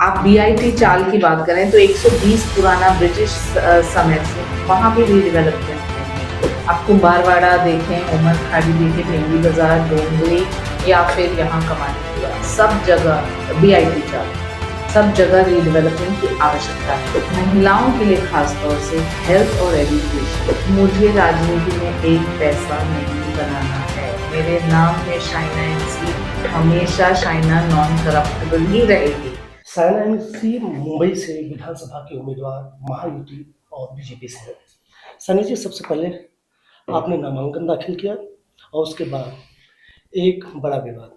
आप बीआईटी चाल की बात करें तो 120 पुराना ब्रिटिश समय से वहाँ भी रीडेवलपमेंट है। आप कुंभारवाड़ा देखें, उमर खाड़ी देखें, भेंडी बाजार, डोंगरी या फिर यहाँ कमाटीपुरा, सब जगह बीआईटी चाल, सब जगह रीडेवलपमेंट की आवश्यकता है। महिलाओं के लिए खासतौर से हेल्थ और एजुकेशन। मुझे राजनीति में एक पैसा नहीं बनाना है। मेरे नाम में शाइना एनसी, हमेशा शाइना नॉन करप्टेबल ही रहेगी। साइना एनसी मुंबई से विधानसभा के उम्मीदवार महायुति और बीजेपी से है। सनी जी, सबसे पहले आपने नामांकन दाखिल किया और उसके बाद एक बड़ा विवाद।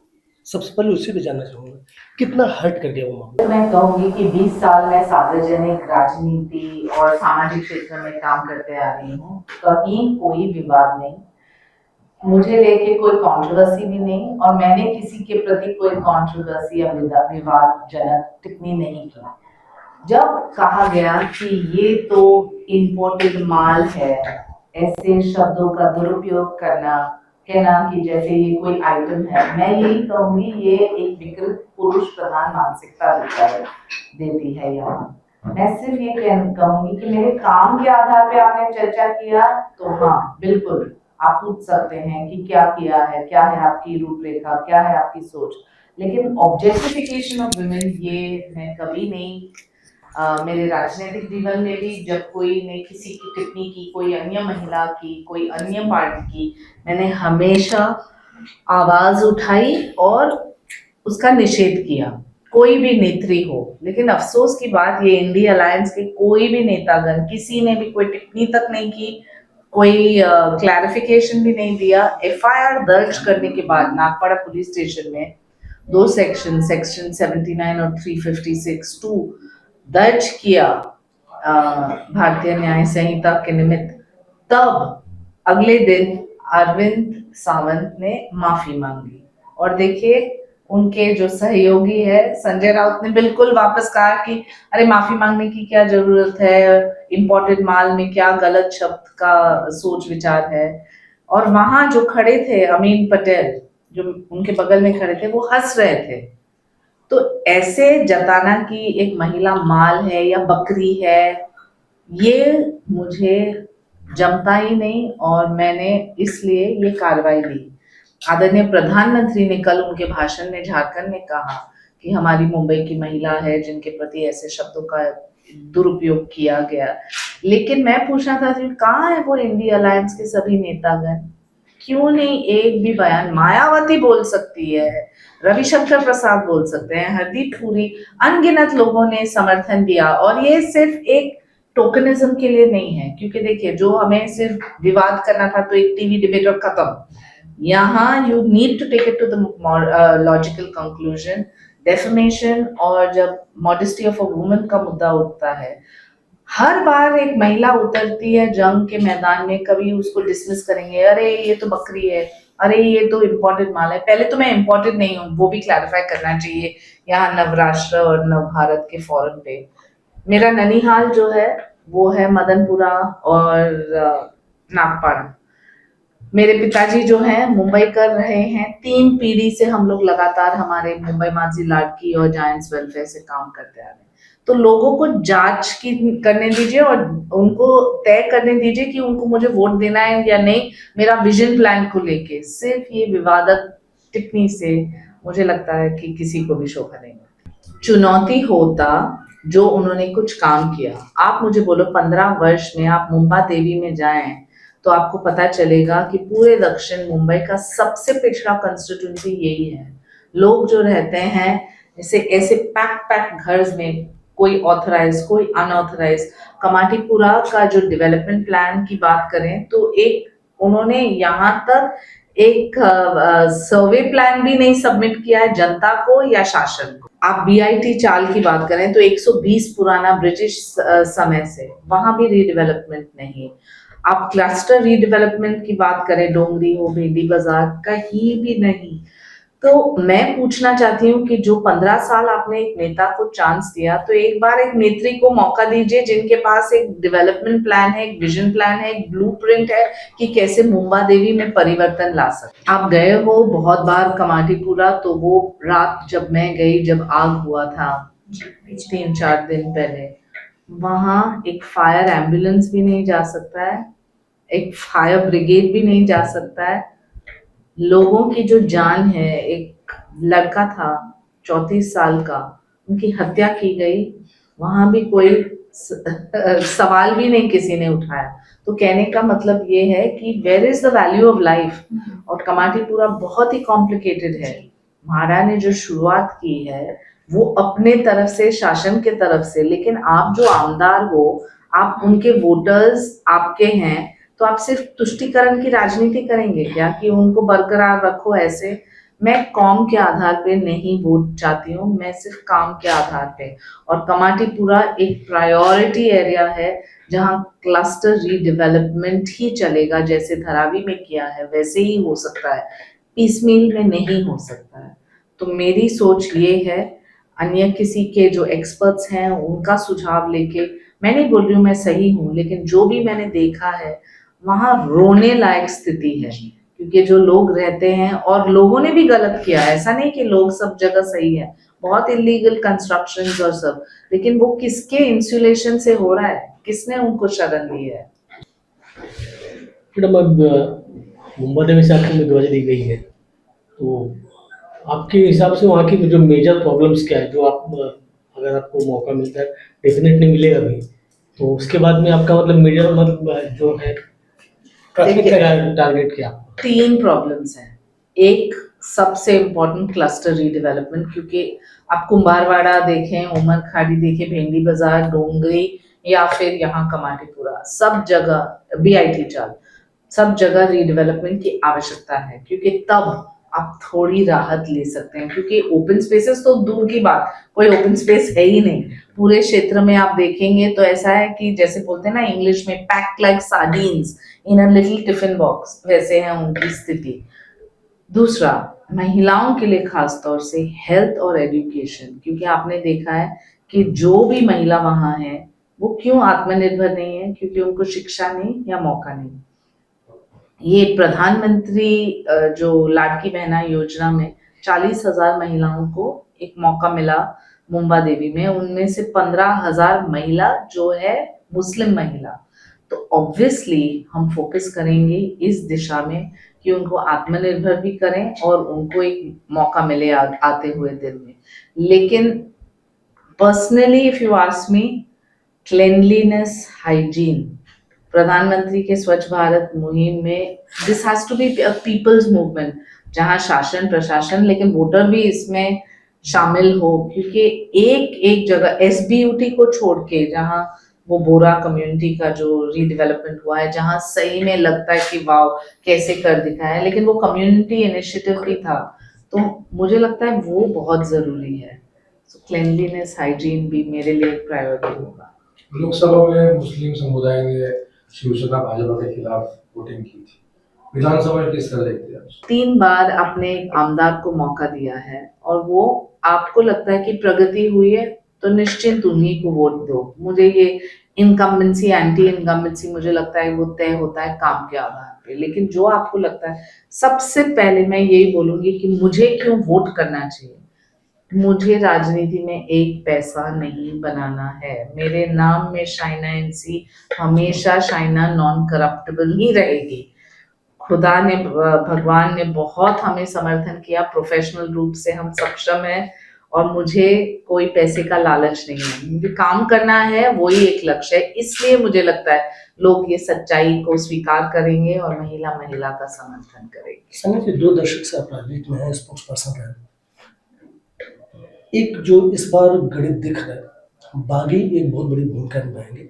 सबसे पहले उसी पे जानना चाहूँगा, कितना हर्ट कर गया वो मामला? मैं कहूँगी कि 20 साल में सार्वजनिक राजनीति और सामाजिक क्षेत्र में काम करते आ रही हूँ, कहीं कोई विवाद नहीं, मुझे लेके कोई कंट्रोवर्सी भी नहीं, और मैंने किसी के प्रति कोई कंट्रोवर्सी या विवादजनक टिप्पणी नहीं की। जब कहा गया कि ये तो इम्पोर्टेड माल है, ऐसे शब्दों का दुरुपयोग करना, कहना कि जैसे ये कोई आइटम है, मैं यही कहूंगी ये एक विकृत पुरुष प्रधान मानसिकता देती है। यहाँ मैं सिर्फ ये कहूंगी कि मेरे काम के आधार पे आपने चर्चा किया तो हाँ बिल्कुल आप पूछ सकते हैं कि क्या किया है, क्या है आपकी रूपरेखा, क्या है आपकी सोच, लेकिन ऑब्जेक्टिफिकेशन ऑफ वुमेन ये मैं कभी नहीं। मेरे राजनीतिक जीवन में भी जब कोई ने किसी की टिप्पणी की, कोई अन्य महिला की, कोई अन्य पार्टी की, मैंने हमेशा आवाज उठाई और उसका निषेध किया, कोई भी नेत्री हो। लेकिन अफसोस की बात, ये इंडी अलायंस के कोई भी नेतागण, किसी ने भी कोई टिप्पणी तक नहीं की, कोई क्लैरिफिकेशन भी नहीं दिया। एफआईआर दर्ज करने के बाद नागपाड़ा पुलिस स्टेशन में दो सेक्शन 79 और 356(2) दर्ज किया भारतीय न्याय संहिता के निमित्त, तब अगले दिन अरविंद सावंत ने माफी मांगी। और देखिए उनके जो सहयोगी है संजय राउत ने बिल्कुल वापस कहा कि अरे माफी मांगने की क्या जरूरत है, इम्पोर्टेड माल में क्या गलत शब्द का सोच विचार है। और वहां जो खड़े थे अमीन पटेल, जो उनके बगल में खड़े थे, वो हंस रहे थे। तो ऐसे जताना कि एक महिला माल है या बकरी है, ये मुझे जमता ही नहीं, और मैंने इसलिए ये कार्रवाई ली। आदरणीय प्रधानमंत्री ने कल उनके भाषण में झारखंड में कहा कि हमारी मुंबई की महिला है जिनके प्रति ऐसे शब्दों का दुरुपयोग किया गया, लेकिन मैं पूछना था कि कहाँ है वो इंडी अलायंस के सभी नेतागण? क्यों नहीं एक भी बयान? मायावती बोल सकती है, रविशंकर प्रसाद बोल सकते हैं, हरदीप पुरी, अनगिनत लोगों ने समर्थन दिया। और ये सिर्फ एक टोकनिज्म के लिए नहीं है, क्योंकि देखिए जो हमें सिर्फ विवाद करना था तो एक टीवी डिबेट और खत्म। यहाँ you need to take it to the logical conclusion. Defamation और जब मॉडेस्टी ऑफ अ वुमन का मुद्दा उठता है, हर बार एक महिला उतरती है जंग के मैदान में, कभी उसको डिसमिस करेंगे, अरे ये तो बकरी है, अरे ये तो इम्पोर्टेड माल है। पहले तो मैं इम्पोर्टेड नहीं हूँ, वो भी क्लैरिफाई करना चाहिए यहाँ नवराष्ट्र और नव भारत के फोरम पे। मेरा ननिहाल जो है वो है मदनपुरा और नागपाड़ा। मेरे पिताजी जो हैं मुंबई कर रहे हैं, 3 पीढ़ी से हम लोग लगातार हमारे मुंबई माझी लाडकी और जायंट्स वेलफेयर से काम करते आ रहे हैं। तो लोगों को जांच की करने दीजिए और उनको तय करने दीजिए कि उनको मुझे वोट देना है या नहीं, मेरा विजन प्लान को लेके। सिर्फ ये विवादक टिप्पणी से मुझे लगता है कि किसी को भी शोभा नहीं मिलती। चुनौती होता जो उन्होंने कुछ काम किया। आप मुझे बोलो 15 वर्ष में आप मुंबा देवी में जाएं तो आपको पता चलेगा कि पूरे दक्षिण मुंबई का सबसे पिछड़ा कंस्टिट्यूंसी यही है। लोग जो रहते हैं ऐसे ऐसे पैक घर में, कोई ऑथराइज कोई अनऑथराइज। कमाटीपुरा का जो डेवलपमेंट प्लान की बात करें तो एक उन्होंने यहाँ तक एक सर्वे प्लान भी नहीं सबमिट किया है जनता को या शासन को। आप बीआईटी चाल की बात करें तो 120 पुराना ब्रिटिश समय से वहां भी रीडेवलपमेंट नहीं। आप क्लस्टर रीडेवलपमेंट की बात करें, डोंगरी हो, भेंडी बाजार, कहीं भी नहीं। तो मैं पूछना चाहती हूँ कि जो 15 साल आपने एक नेता को चांस दिया, तो एक बार एक नेत्री को मौका दीजिए जिनके पास एक डेवलपमेंट प्लान है, एक विजन प्लान है, एक ब्लूप्रिंट है कि कैसे मुंबा देवी में परिवर्तन ला सकते। आप गए हो बहुत बार कमाटीपुरा, तो वो रात जब मैं गई, जब आग हुआ था 3-4 दिन पहले, वहां एक फायर एम्बुलेंस भी नहीं जा सकता है, एक फायर ब्रिगेड भी नहीं जा सकता है। लोगों की जो जान है, एक लड़का था 34 साल का, उनकी हत्या की गई, वहां भी कोई सवाल भी नहीं किसी ने उठाया। तो कहने का मतलब ये है कि where is the value of life. और कमाटीपुरा बहुत ही कॉम्प्लिकेटेड है। महाराज ने जो शुरुआत की है वो अपने तरफ से, शासन के तरफ से, लेकिन आप जो आमदार हो, आप उनके वोटर्स आपके हैं, तो आप सिर्फ तुष्टीकरण की राजनीति करेंगे क्या कि उनको बरकरार रखो ऐसे? मैं कौम के आधार पे नहीं वोट चाहती हूँ, मैं सिर्फ काम के आधार पे। और कमाटीपुरा एक प्रायोरिटी एरिया है जहाँ क्लस्टर रीडेवलपमेंट ही चलेगा, जैसे धारावी में किया है वैसे ही हो सकता है, पीसमील में नहीं हो सकता है। तो मेरी सोच ये है, अन्य किसी के जो एक्सपर्ट्स हैं उनका सुझाव लेके, मैं नहीं बोल रही हूँ मैं सही हूँ, लेकिन जो भी मैंने देखा है वहां रोने लायक स्थिति है, क्योंकि जो लोग रहते हैं, और लोगों ने भी गलत किया, ऐसा नहीं कि लोग सब जगह सही है, बहुत इलीगल कंस्ट्रक्शंस और सब, लेकिन वो किसके इंसुलेशन से हो रहा है, किसने उनको शरण दी है? मैडम, अब मुंबई देवी से आपको उम्मीदवारी दी गई है, तो आपके हिसाब से वहाँ की जो मेजर प्रॉब्लम्स क्या है, जो आप अगर आपको मौका मिलता है, डेफिनेटली मिलेगा भी, तो उसके बाद में आपका मतलब मेजर मतलब जो है प्राथमिकता टारगेट क्या? 3 प्रॉब्लम्स हैं। एक सबसे इम्पोर्टेंट क्लस्टर रीडेवलपमेंट, क्योंकि आप कुंभारवाड़ा देखें, उमर खाड़ी देखें, भेंडी बाजार, डोंगरी, या फिर यहाँ कमाटीपुरा, सब जगह बीआईटी चाल, सब जगह रीडेवलपमेंट की आवश्यकता है, क्योंकि तब आप थोड़ी राहत ले सकते हैं। क्योंकि ओपन स्पेसेस तो दूर की बात, कोई ओपन स्पेस है ही नहीं पूरे क्षेत्र में। आप देखेंगे तो ऐसा है कि जैसे बोलते हैं ना इंग्लिश में, packed like sardines in a little tiffin box, वैसे है उनकी स्थिति। दूसरा, महिलाओं के लिए खास तौर से हेल्थ और एजुकेशन, क्योंकि आपने देखा है कि जो भी महिला वहां है वो क्यों आत्मनिर्भर नहीं है, क्योंकि उनको शिक्षा नहीं या मौका नहीं। ये प्रधानमंत्री जो लाडकी बहना योजना में 40,000 महिलाओं को एक मौका मिला मुंबा देवी में, उनमें से 15,000 महिला जो है मुस्लिम महिला। तो ऑब्वियसली हम फोकस करेंगे इस दिशा में कि उनको आत्मनिर्भर भी करें और उनको एक मौका मिले आते हुए दिन में। लेकिन personally if you ask me, cleanliness, hygiene, प्रधानमंत्री के स्वच्छ भारत मुहिम में this has to be a people's movement, जहां शासन प्रशासन लेकिन वोटर भी इसमें शामिल हो। क्योंकि एक एक जगह एसबीयूटी को छोड़ के, जहां वो बोरा कम्युनिटी का जो रीडेवलपमेंट हुआ है, जहां सही में लगता है कि वाओ कैसे कर दिखाया है, लेकिन वो कम्युनिटी इनिशिएटिव भी था, तो मुझे लगता है वो बहुत जरूरी है। सो क्लेanलीनेस, हाइजीन भी मेरे लिए एक प्रायोरिटी होगा। लोकसभा में मुस्लिम समुदाय ने शिवसेना भाजपा के खिलाफ वोटिंग की थी, विधानसभा में किस तरह देखते हैं? 3 बार अपने एक आमदार को मौका दिया है, और वो आपको लगता है कि प्रगति हुई है तो निश्चिंत उन्हीं को वोट दो। मुझे ये इनकम्बेंसी, एंटी इनकम्बेंसी, मुझे लगता है वो तय होता है काम के आधार पे। लेकिन जो आपको लगता है, सबसे पहले मैं यही बोलूंगी कि मुझे क्यों वोट करना चाहिए। मुझे राजनीति में एक पैसा नहीं बनाना है। मेरे नाम में शाइना एनसी हमेशा शाइना नॉन करप्टेबल ही रहेगी। खुदा ने, भगवान ने बहुत हमें समर्थन किया, प्रोफेशनल रूप से हम सक्षम हैं, और मुझे कोई पैसे का लालच नहीं है, मुझे काम करना है, वही एक लक्ष्य है। इसलिए मुझे लगता है लोग ये सच्चाई को स्वीकार करेंगे और महिला महिला का समर्थन करेंगे। सनी जी, 2 दशक से आप राजनीति में हैं, स्पोक्स पर्सन रहे। एक जो इस बार गणित दिख रहा है, बागी एक बहुत बड़ी भूमिका निभाएंगे,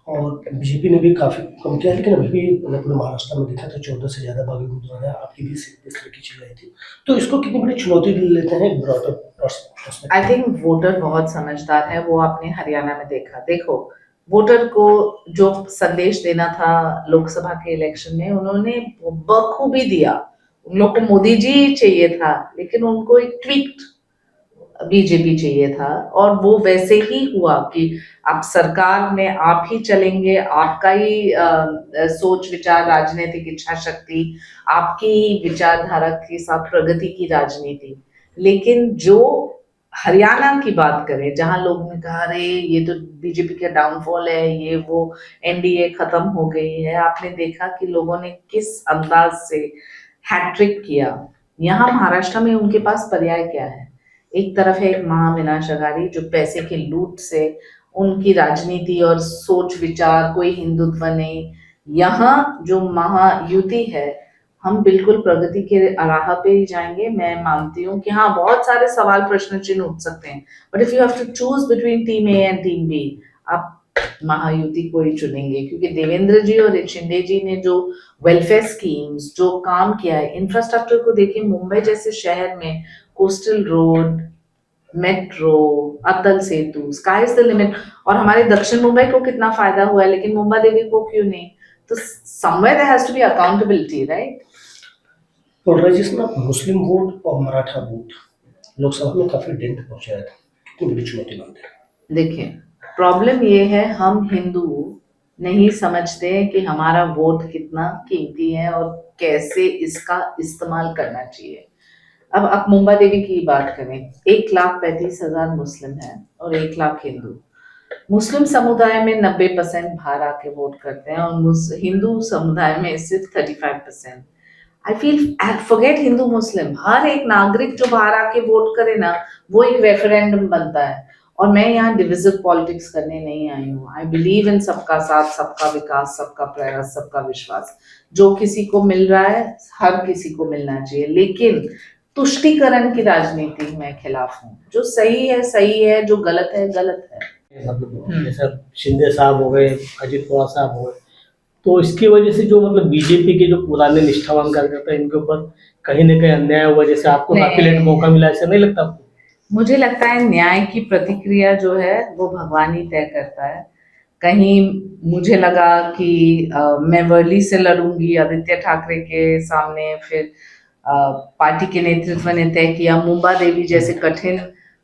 और बीजेपी ने भी काफ़ी कम किया, लेकिन अभी भी मतलब पूरे महाराष्ट्र में देखा तो 14 से ज़्यादा बागी उम्मीदवार है, आपकी भी इस तरह की चीज़ आई थी, तो इसको कितनी बड़ी चुनौती लेते हैं broader perspective? I think voter बहुत समझदार है, वो आपने हरियाणा में देखा। देखो, वोटर को जो संदेश देना था लोकसभा के इलेक्शन में, उन्होंने बखूबी दिया। उन लोग को मोदी जी चाहिए था, लेकिन उनको एक ट्वीट बीजेपी चाहिए था, और वो वैसे ही हुआ कि आप सरकार में आप ही चलेंगे, आपका ही सोच विचार, राजनीतिक इच्छा शक्ति, आपकी विचारधारा के साथ प्रगति की राजनीति। लेकिन जो हरियाणा की बात करें, जहां लोग ने कहा अरे ये तो बीजेपी का डाउनफॉल है, ये वो, एनडीए खत्म हो गई है, आपने देखा कि लोगों ने किस अंदाज से हैट्रिक किया। यहाँ महाराष्ट्र में उनके पास पर्याय क्या है? एक तरफ है एक महाविनाश अघाड़ी जो पैसे के लूट से, उनकी राजनीति और सोच विचार, कोई हिंदुत्व नहीं। यहाँ जो महायुति है, हम बिल्कुल प्रगति के राह पे ही जाएंगे। मैं मानती हूँ कि हाँ, बहुत सारे सवाल प्रश्न चिन्ह उठ सकते हैं, but if you have to choose between team A and team B, आप महायुति को ही चुनेंगे, क्योंकि देवेंद्र जी और शिंदे जी ने जो वेलफेयर स्कीम्स, जो काम किया है, इंफ्रास्ट्रक्चर को देखिए, मुंबई जैसे शहर में coastal road, metro, Atal Setu, sky is the limit. और हमारे दक्षिण मुंबई को कितना फायदा हुआ है, लेकिन मुंबा देवी को क्यों नहीं? तो somewhere there has to be accountability, right? और रजिस्ट्रेशन ऑफ मुस्लिम वोट और मराठा वोट लोकसभा में काफी डेंट पहुंचाया था, कितनी बड़ी चुनौती मानते हैं? देखिए, प्रॉब्लम ये है, हम हिंदू नहीं समझते कि हमारा वोट कितना कीमती है और कैसे इसका इस्तेमाल करना चाहिए। अब आप मुंबा देवी की बात करें, 1,35,000 मुस्लिम हैं और 1 लाख हिंदू। मुस्लिम समुदाय में 90% बाहर आके वोट करते हैं, और हिंदू समुदाय में सिर्फ 35%। आई फील, फॉरगेट हिंदू मुस्लिम, हर एक नागरिक जो बाहर आके वोट करे ना, वो एक रेफरेंडम बनता है। और मैं यहाँ डिविजिव पॉलिटिक्स करने नहीं आई हूँ। आई बिलीव इन सबका साथ, सबका विकास, सबका प्रयास, सबका विश्वास। जो किसी को मिल रहा है, हर किसी को मिलना चाहिए, लेकिन तुष्टीकरण की राजनीति मैं खिलाफ हूँ। जो सही है सही है, जो गलत है गलत है। मतलब जैसे शिंदे साहब हो गए, अजित पवार साहब हो गए, तो इसकी वजह से जो मतलब बीजेपी के जो पुराने निष्ठावान कार्यकर्ता हैं, इनके ऊपर कहीं ना कहीं अन्याय हुआ, जैसे आपको नहीं। काफी लेट मौका मिला, ऐसा नहीं लगता आपको? मुझे लगता है न्याय की प्रतिक्रिया जो है वो भगवान ही तय करता है। कहीं मुझे लगा कि मैं वर्ली से लड़ूंगी आदित्य ठाकरे के सामने, फिर पार्टी के नेतृत्व ने तय किया मुंबा देवी जैसे कठिन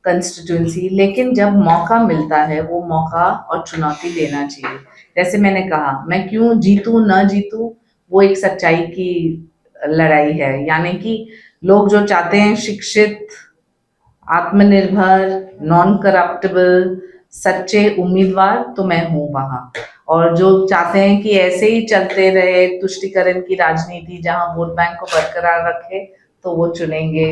कंस्टिट्यूंसी, लेकिन जब मौका मिलता है वो मौका और चुनौती लेना चाहिए। जैसे मैंने कहा, मैं क्यों जीतूं न जीतूं, वो एक सच्चाई की लड़ाई है। यानी कि लोग जो चाहते हैं शिक्षित, आत्मनिर्भर, नॉन करप्टेबल, सच्चे उम्मीदवार, तो मैं हूं वहां। और जो चाहते हैं कि ऐसे ही चलते रहे तुष्टीकरण की राजनीति जहां वोट बैंक को बरकरार रखे, तो वो चुनेंगे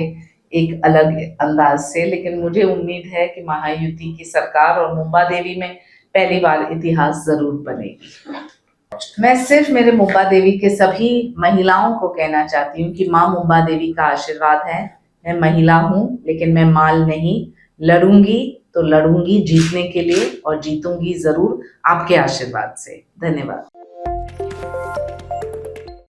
एक अलग अंदाज से। लेकिन मुझे उम्मीद है कि महायुति की सरकार और मुंबा देवी में पहली बार इतिहास जरूर बनेगी। मैं सिर्फ मेरे मुंबा देवी के सभी महिलाओं को कहना चाहती हूँ कि माँ मुंबा देवी का आशीर्वाद है। मैं महिला हूँ, लेकिन मैं माल नहीं। लड़ूंगी तो लड़ूंगी जीतने के लिए, और जीतूंगी जरूर आपके आशीर्वाद से। धन्यवाद।